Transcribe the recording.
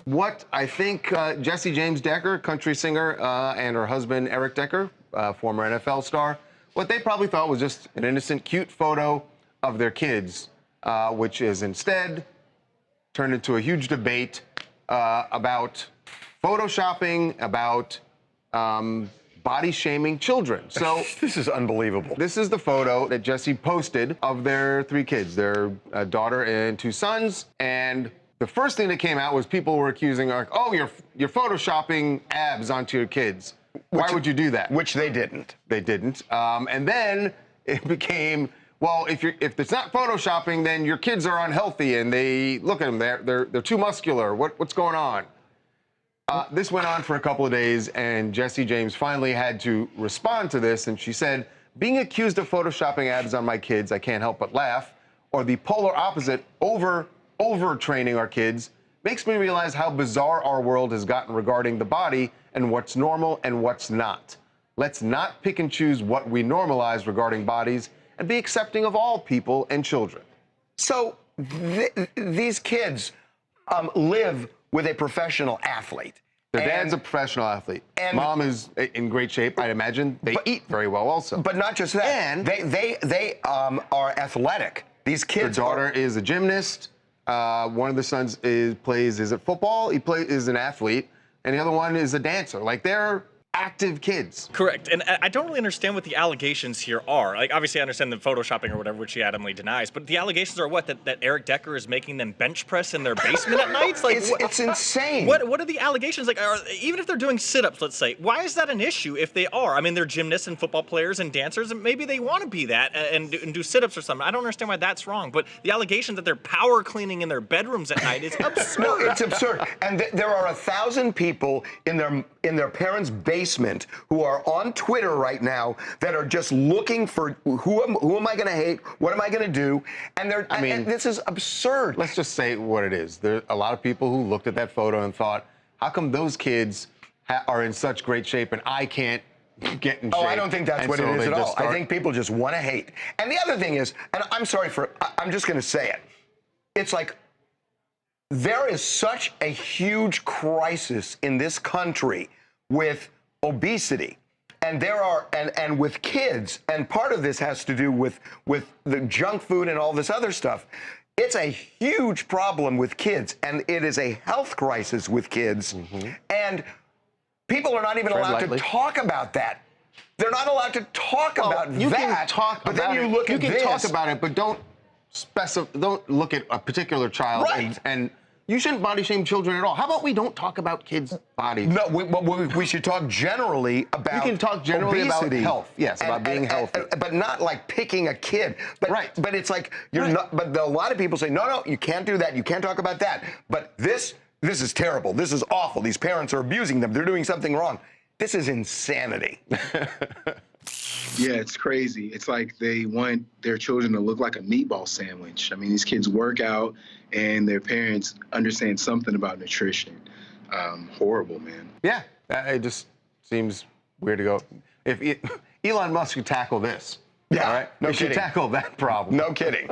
what I think Jessie James Decker, country singer, and her husband Eric Decker, former NFL star, what they probably thought was just an innocent, cute photo of their kids, which is instead turned into a huge debate about photoshopping, about body shaming children. So this is unbelievable. This is the photo that Jessie posted of their 3 kids, their daughter and 2 sons. And the first thing that came out was people were accusing her, like, oh, you're photoshopping abs onto your kids. Why would you do that? Which they didn't. They didn't. And then it became, well, if it's not photoshopping, then your kids are unhealthy, and they look at them, they're too muscular. What's going on? This went on for a couple of days, and Jessie James finally had to respond to this, and she said, being accused of photoshopping abs on my kids, I can't help but laugh, or the polar opposite, overtraining our kids, makes me realize how bizarre our world has gotten regarding the body and what's normal and what's not. Let's not pick and choose what we normalize regarding bodies and be accepting of all people and children. So these kids live with a professional athlete. Their dad's a professional athlete. And mom is in great shape, I'd imagine. They eat very well also. But not just that. And they are athletic. These kids. Their daughter is a gymnast. One of the sons is at football. He is an athlete. And the other one is a dancer. Like, they're active kids. Correct. And I don't really understand what the allegations here are. Like, obviously, I understand the photoshopping or whatever, which he adamantly denies. But the allegations are what? That Eric Decker is making them bench press in their basement at nights? Like, it's insane. What are the allegations? Like, even if they're doing sit-ups, let's say, why is that an issue if they are? I mean, they're gymnasts and football players and dancers, and maybe they want to be that and do sit-ups or something. I don't understand why that's wrong. But the allegation that they're power cleaning in their bedrooms at night is absurd. No, it's absurd. And there are 1,000 people in their parents' basement who are on Twitter right now that are just looking for who am I going to hate? What am I going to do? And and this is absurd. Let's just say what it is. There are a lot of people who looked at that photo and thought, how come those kids are in such great shape and I can't get in shape? Oh, I don't think that's what it is at all. I think people just want to hate. And the other thing is, and I'm sorry I'm just going to say it. It's like, there is such a huge crisis in this country with obesity, and and with kids, and part of this has to do with the junk food and all this other stuff. It's a huge problem with kids, and it is a health crisis with kids, and people are not even allowed to talk about that. They're not allowed to talk about that. You can talk but about then you look it. at You can this. talk about it, but don't look at a particular child and you shouldn't body shame children at all. How about we don't talk about kids' bodies? No, we should talk generally about You can talk generally obesity. about health. Yes, about being healthy. But not like picking a kid. But, right. But it's like, you're not, but a lot of people say, no, you can't do that. You can't talk about that. But this is terrible. This is awful. These parents are abusing them. They're doing something wrong. This is insanity. Yeah, it's crazy. It's like they want their children to look like a meatball sandwich. I mean, these kids work out and their parents understand something about nutrition. Horrible, man. Yeah, it just seems weird to go. If Elon Musk could tackle this, yeah, all right? No he should kidding. tackle that problem. No kidding.